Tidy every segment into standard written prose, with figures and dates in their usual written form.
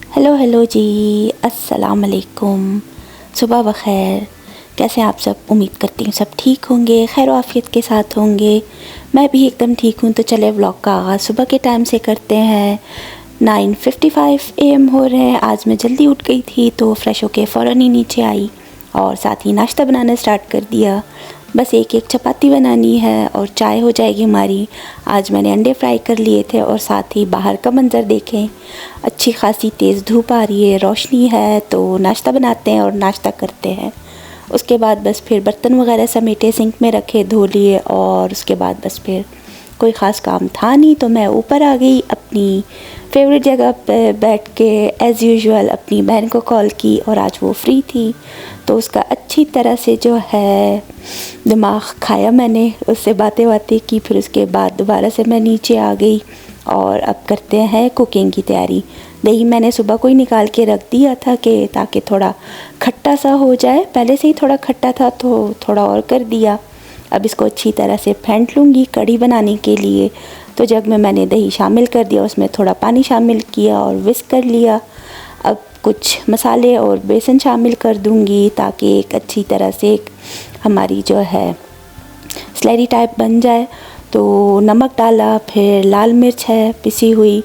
Hello hello जी। अस्सलाम वालेकुम। सुबह बख़ैर। कैसे हैं आप सब? उम्मीद करती हूँ सब ठीक होंगे, खैर आफियत के साथ होंगे। मैं भी एकदम ठीक हूँ। तो चले व्लॉग का आगाज़ सुबह के टाइम से करते हैं। 9:55 AM हो रहे हैं। आज मैं जल्दी उठ गई थी तो फ्रेश होके फ़ौरन ही नीचे आई और साथ ही नाश्ता बनाना स्टार्ट कर दिया। बस एक एक चपाती बनानी है और चाय हो जाएगी हमारी। आज मैंने अंडे फ्राई कर लिए थे और साथ ही बाहर का मंज़र देखें, अच्छी खासी तेज़ धूप आ रही है, रोशनी है। तो नाश्ता बनाते हैं और नाश्ता करते हैं। उसके बाद बस फिर बर्तन वगैरह समेटे, सिंक में रखे, धो लिए और उसके बाद बस फिर कोई ख़ास काम था नहीं तो मैं ऊपर आ गई अपनी फेवरेट जगह पे बैठ के। एज़ यूजुअल अपनी बहन को कॉल की और आज वो फ्री थी तो उसका अच्छी तरह से जो है दिमाग खाया मैंने, उससे बातें की। फिर उसके बाद दोबारा से मैं नीचे आ गई और अब करते हैं कुकिंग की तैयारी। दही मैंने सुबह को ही निकाल के रख दिया था कि ताकि थोड़ा खट्टा सा हो जाए। पहले से ही थोड़ा खट्टा था तो थोड़ा और कर दिया। अब इसको अच्छी तरह से फेंट लूँगी कढ़ी बनाने के लिए। तो जग में मैंने दही शामिल कर दिया, उसमें थोड़ा पानी शामिल किया और विस्क कर लिया। अब कुछ मसाले और बेसन शामिल कर दूँगी ताकि एक अच्छी तरह से एक हमारी जो है स्लैरी टाइप बन जाए। तो नमक डाला, फिर लाल मिर्च है पिसी हुई,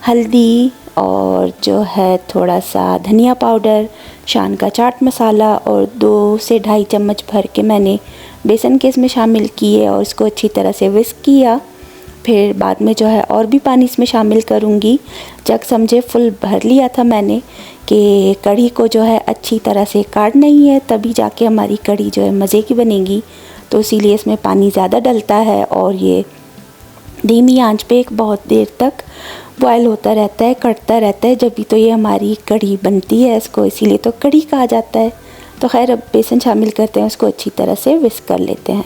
हल्दी और जो है थोड़ा सा धनिया पाउडर, शान का चाट मसाला और 2 से ढाई चम्मच भर के मैंने बेसन के इसमें शामिल किए और इसको अच्छी तरह से विस्क किया। फिर बाद में जो है और भी पानी इसमें शामिल करूँगी। जग समझे फुल भर लिया था मैंने कि कढ़ी को जो है अच्छी तरह से काटना ही है, तभी जाके हमारी कढ़ी जो है मज़े की बनेगी। तो इसीलिए इसमें पानी ज़्यादा डलता है और ये धीमी आंच पे एक बहुत देर तक बॉयल होता रहता है, कटता रहता है, जब भी तो ये हमारी कढ़ी बनती है। इसको इसीलिए तो कढ़ी कहा जाता है। तो खैर अब बेसन शामिल करते हैं, उसको अच्छी तरह से विस्क कर लेते हैं।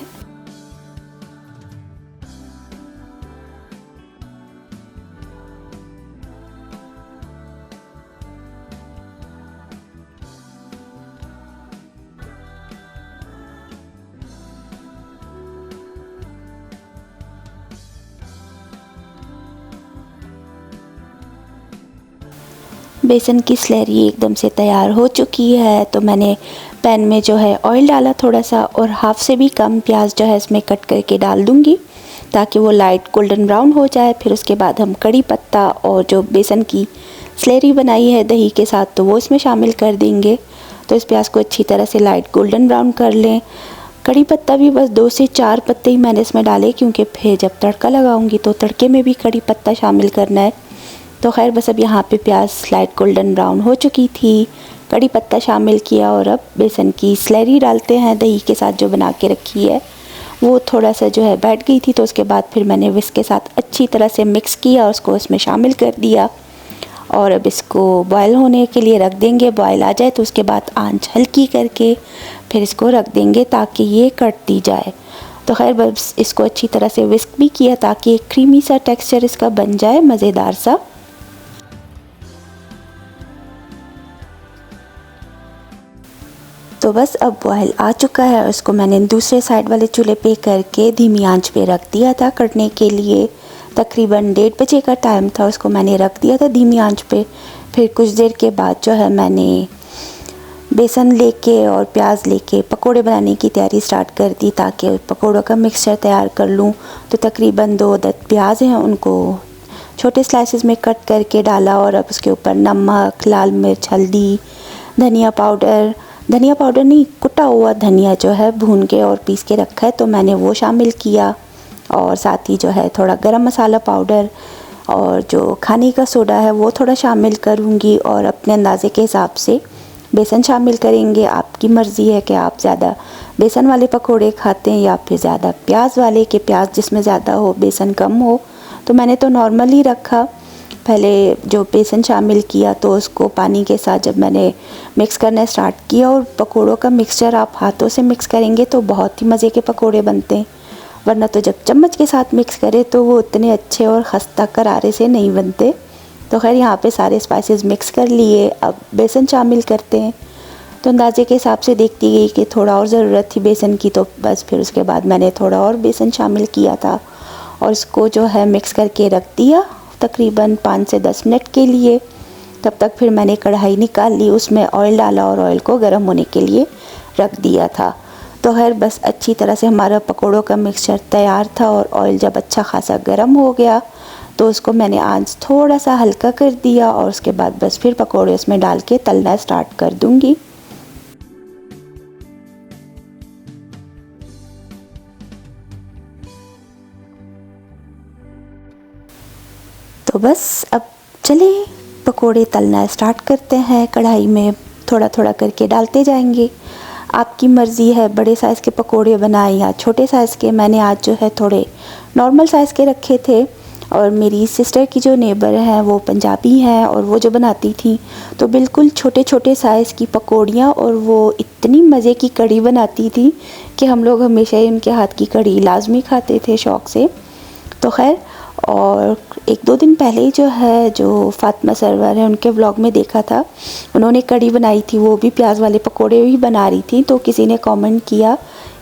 बेसन की स्लैरी एकदम से तैयार हो चुकी है तो मैंने पैन में जो है ऑयल डाला थोड़ा सा और हाफ़ से भी कम प्याज जो है इसमें कट करके डाल दूँगी ताकि वो लाइट गोल्डन ब्राउन हो जाए। फिर उसके बाद हम कड़ी पत्ता और जो बेसन की स्लैरी बनाई है दही के साथ तो वो इसमें शामिल कर देंगे। तो इस प्याज को अच्छी तरह से लाइट गोल्डन ब्राउन कर लें। कड़ी पत्ता भी बस 2 से 4 पत्ते ही मैंने इसमें डाले क्योंकि फिर जब तड़का लगाऊंगी तो तड़के में भी कड़ी पत्ता शामिल करना है। तो खैर बस अब यहाँ पे प्याज लाइट गोल्डन ब्राउन हो चुकी थी, कड़ी पत्ता शामिल किया और अब बेसन की स्लैरी डालते हैं दही के साथ जो बना के रखी है। वो थोड़ा सा जो है बैठ गई थी तो उसके बाद फिर मैंने विस्क के साथ अच्छी तरह से मिक्स किया और उसको इसमें शामिल कर दिया और अब इसको बॉयल होने के लिए रख देंगे। बॉयल आ जाए तो उसके बाद आंच हल्की करके फिर इसको रख देंगे ताकि ये कटती जाए। तो खैर बस इसको अच्छी तरह से विस्क भी किया ताकि एक क्रीमी सा टेक्सचर इसका बन जाए, मज़ेदार सा। तो बस अब बॉयल आ चुका है। उसको मैंने दूसरे साइड वाले चूल्हे पे करके धीमी आंच पे रख दिया था कटने के लिए। तकरीबन 1:30 बजे का टाइम था, उसको मैंने रख दिया था धीमी आंच पे। फिर कुछ देर के बाद जो है मैंने बेसन लेके और प्याज लेके पकोड़े बनाने की तैयारी स्टार्ट कर दी ताकि पकोड़ों का मिक्सचर तैयार कर लूँ। तो तकरीबन 2 अदद प्याज हैं, उनको छोटे स्लाइसेस में कट करके डाला और अब उसके ऊपर नमक, लाल मिर्च, हल्दी, धनिया पाउडर नहीं, कुटा हुआ धनिया जो है भून के और पीस के रखा है तो मैंने वो शामिल किया और साथ ही जो है थोड़ा गरम मसाला पाउडर और जो खाने का सोडा है वो थोड़ा शामिल करूँगी और अपने अंदाज़े के हिसाब से बेसन शामिल करेंगे। आपकी मर्ज़ी है कि आप ज़्यादा बेसन वाले पकोड़े खाते हैं या फिर ज़्यादा प्याज वाले, कि प्याज जिसमें ज़्यादा हो बेसन कम हो। तो मैंने तो नॉर्मल ही रखा। पहले जो बेसन शामिल किया तो उसको पानी के साथ जब मैंने मिक्स करना स्टार्ट किया, और पकोड़ों का मिक्सचर आप हाथों से मिक्स करेंगे तो बहुत ही मज़े के पकोड़े बनते हैं, वरना तो जब चम्मच के साथ मिक्स करें तो वो उतने अच्छे और खस्ता करारे से नहीं बनते। तो खैर यहाँ पे सारे स्पाइसेस मिक्स कर लिए, अब बेसन शामिल करते हैं। तो अंदाजे के हिसाब से देखती गई कि थोड़ा और ज़रूरत थी बेसन की, तो बस फिर उसके बाद मैंने थोड़ा और बेसन शामिल किया था और इसको जो है मिक्स करके रख दिया तकरीबन 5 से 10 मिनट के लिए। तब तक फिर मैंने कढ़ाई निकाल ली, उसमें ऑयल डाला और ऑयल को गर्म होने के लिए रख दिया था। तो खैर बस अच्छी तरह से हमारा पकोड़ों का मिक्सचर तैयार था और ऑयल जब अच्छा खासा गर्म हो गया तो उसको मैंने आंच थोड़ा सा हल्का कर दिया और उसके बाद बस फिर पकोड़े उसमें डाल के तलना स्टार्ट कर दूँगी। तो बस अब चले पकोड़े तलना स्टार्ट करते हैं। कढ़ाई में थोड़ा थोड़ा करके डालते जाएंगे। आपकी मर्ज़ी है बड़े साइज़ के पकोड़े बनाएं या छोटे साइज़ के। मैंने आज जो है थोड़े नॉर्मल साइज़ के रखे थे और मेरी सिस्टर की जो नेबर हैं वो पंजाबी हैं और वो जो बनाती थी तो बिल्कुल छोटे छोटे साइज़ की पकौड़ियाँ, और वो इतनी मज़े की कढ़ी बनाती थी कि हम लोग हमेशा ही उनके हाथ की कढ़ी लाजमी खाते थे शौक़ से। तो खैर, और एक दो दिन पहले ही जो है जो फातिमा सरवर है उनके व्लॉग में देखा था, उन्होंने कढ़ी बनाई थी, वो भी प्याज वाले पकोड़े ही बना रही थी। तो किसी ने कमेंट किया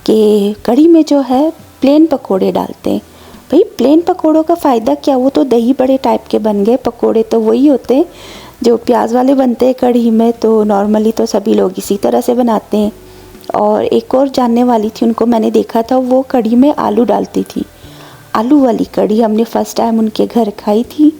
कि कढ़ी में जो है प्लेन पकोड़े डालते हैं। भाई प्लेन पकोड़ों का फ़ायदा क्या, वो तो दही बड़े टाइप के बन गए। पकोड़े तो वही होते हैं जो प्याज वाले बनते हैं कढ़ी में, तो नॉर्मली तो सभी लोग इसी तरह से बनाते हैं। और एक और जानने वाली थी, उनको मैंने देखा था वो कढ़ी में आलू डालती थी। आलू वाली कढ़ी हमने फ़र्स्ट टाइम उनके घर खाई थी।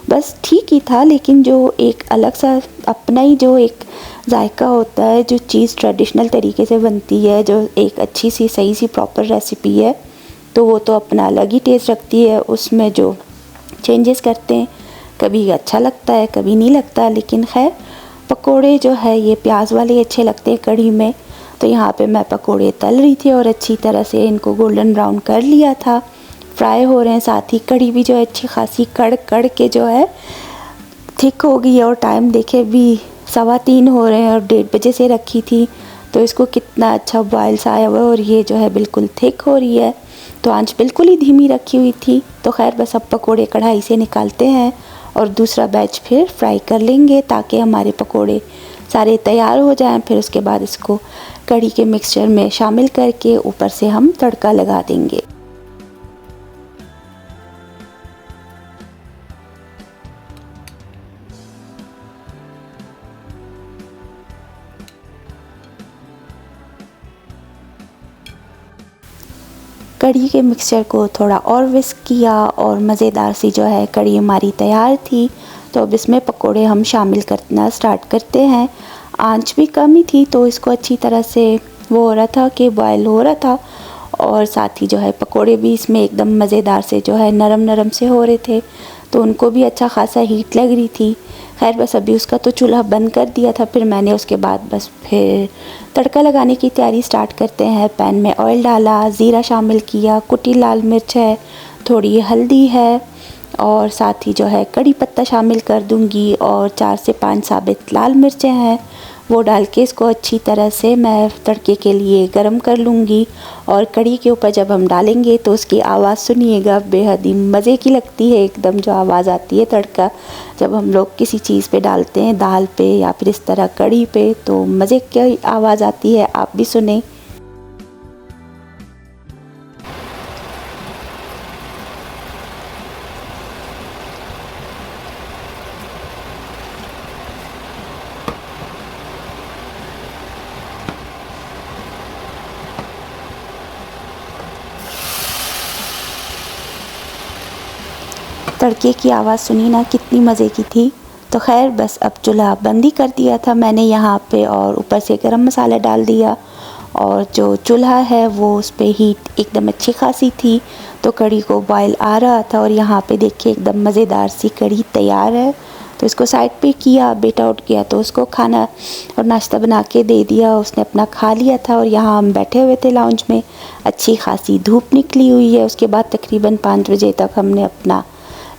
बस ठीक ही था, लेकिन जो एक अलग सा अपना ही जो एक जायका होता है, जो चीज़ ट्रेडिशनल तरीके से बनती है, जो एक अच्छी सी सही सी प्रॉपर रेसिपी है, तो वो तो अपना अलग ही टेस्ट रखती है। उसमें जो चेंजेस करते हैं कभी अच्छा लगता है कभी नहीं लगता। लेकिन खैर पकोड़े जो है ये प्याज वाले अच्छे लगते हैं कढ़ी में। तो यहाँ पे मैं पकोड़े तल रही थी और अच्छी तरह से इनको गोल्डन ब्राउन कर लिया था, फ्राई हो रहे हैं। साथ ही कढ़ी भी जो है अच्छी खासी कड़ कड़ के जो है थिक हो गई है। और टाइम देखे भी 3:15 हो रहे हैं और 1:30 बजे से रखी थी, तो इसको कितना अच्छा बॉयल सा आया हुआ है और ये जो है बिल्कुल थिक हो रही है। तो आंच बिल्कुल ही धीमी रखी हुई थी। तो खैर बस अब पकोड़े कढ़ाई से निकालते हैं और दूसरा बैच फिर फ्राई कर लेंगे ताकि हमारे पकोड़े सारे तैयार हो जाएं। फिर उसके बाद इसको कढ़ी के मिक्सचर में शामिल करके ऊपर से हम तड़का लगा देंगे। कढ़ी के मिक्सचर को थोड़ा और विस्क किया और मज़ेदार सी जो है कढ़ी हमारी तैयार थी। तो अब इसमें पकोड़े हम शामिल करना स्टार्ट करते हैं। आंच भी कम ही थी तो इसको अच्छी तरह से वो हो रहा था कि बॉयल हो रहा था, और साथ ही जो है पकोड़े भी इसमें एकदम मज़ेदार से जो है नरम नरम से हो रहे थे, तो उनको भी अच्छा खासा हीट लग रही थी। खैर बस अभी उसका तो चूल्हा बंद कर दिया था। फिर मैंने उसके बाद बस फिर तड़का लगाने की तैयारी स्टार्ट करते हैं। पैन में ऑयल डाला, ज़ीरा शामिल किया, कुटी लाल मिर्च है, थोड़ी हल्दी है और साथ ही जो है कड़ी पत्ता शामिल कर दूंगी और 4 से 5 साबित लाल मिर्चें हैं, वो डाल के इसको अच्छी तरह से मैं तड़के के लिए गरम कर लूँगी। और कड़ी के ऊपर जब हम डालेंगे तो उसकी आवाज़ सुनिएगा, बेहद ही मज़े की लगती है एकदम जो आवाज़ आती है तड़का जब हम लोग किसी चीज़ पे डालते हैं, दाल पे या फिर इस तरह कड़ी पे, तो मज़े की आवाज़ आती है। आप भी सुने। तड़के की आवाज़ सुनी ना, कितनी मज़े की थी। तो खैर बस अब चूल्हा बंद ही कर दिया था मैंने यहाँ पे और ऊपर से गरम मसाला डाल दिया। और जो चूल्हा है वो उस पर हीट एकदम अच्छी खासी थी, तो कढ़ी को बॉयल आ रहा था। और यहाँ पे देखिए एकदम मज़ेदार सी कढ़ी तैयार है। तो इसको साइड पे किया, बेटा उठ गया तो उसको खाना और नाश्ता बना के दे दिया, उसने अपना खा लिया था। और यहाँ हम बैठे हुए थे लाउंज में, अच्छी खासी धूप निकली हुई है। उसके बाद तकरीबन 5 बजे तक हमने अपना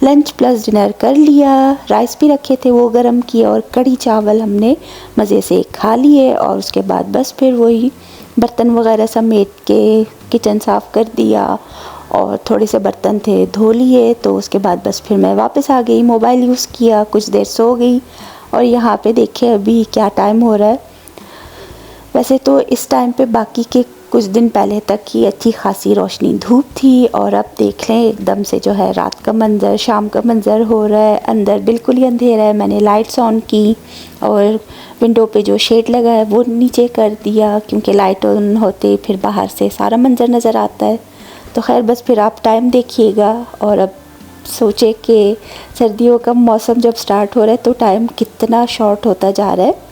लंच प्लस डिनर कर लिया। राइस भी रखे थे वो गरम किए और कढ़ी चावल हमने मज़े से खा लिए। और उसके बाद बस फिर वही बर्तन वगैरह समेट के किचन साफ़ कर दिया और थोड़े से बर्तन थे धो लिए। तो उसके बाद बस फिर मैं वापस आ गई, मोबाइल यूज़ किया, कुछ देर सो गई। और यहाँ पे देखिए अभी क्या टाइम हो रहा है। वैसे तो इस टाइम पे बाकी के कुछ दिन पहले तक ही अच्छी खासी रोशनी धूप थी और अब देख लें एकदम से जो है रात का मंज़र, शाम का मंज़र हो रहा है। अंदर बिल्कुल ही अंधेरा है। मैंने लाइट्स ऑन की और विंडो पे जो शेड लगा है वो नीचे कर दिया, क्योंकि लाइट ऑन होते फिर बाहर से सारा मंज़र नज़र आता है। तो खैर बस फिर आप टाइम देखिएगा। और अब सोचे कि सर्दियों का मौसम जब स्टार्ट हो रहा है तो टाइम कितना शॉर्ट होता जा रहा है।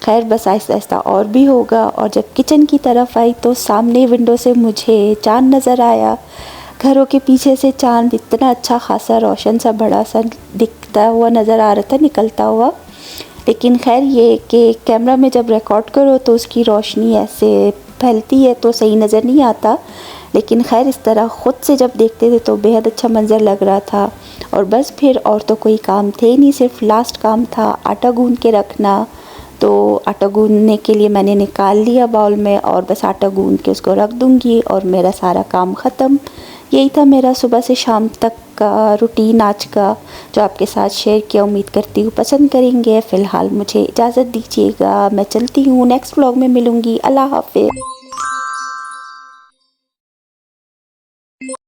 खैर बस आहिस्ता आहिस्ता और भी होगा। और जब किचन की तरफ आई तो सामने विंडो से मुझे चाँद नज़र आया। घरों के पीछे से चाँद इतना अच्छा खासा रोशन सा बड़ा सा दिखता हुआ नज़र आ रहा था, निकलता हुआ। लेकिन खैर ये कि कैमरा में जब रिकॉर्ड करो तो उसकी रोशनी ऐसे फैलती है तो सही नज़र नहीं आता। लेकिन खैर इस तरह ख़ुद से जब देखते थे तो बेहद अच्छा मंज़र लग रहा था। और बस फिर और तो कोई काम थे नहीं, सिर्फ लास्ट काम था आटा गूँध के रखना। तो आटा गूँधने के लिए मैंने निकाल लिया बाउल में और बस आटा गूँध के उसको रख दूँगी और मेरा सारा काम ख़त्म। यही था मेरा सुबह से शाम तक का रूटीन आज का, जो आपके साथ शेयर किया। उम्मीद करती हूँ पसंद करेंगे। फ़िलहाल मुझे इजाज़त दीजिएगा, मैं चलती हूँ। नेक्स्ट व्लॉग में मिलूँगी। अल्लाह हाफ़िज़।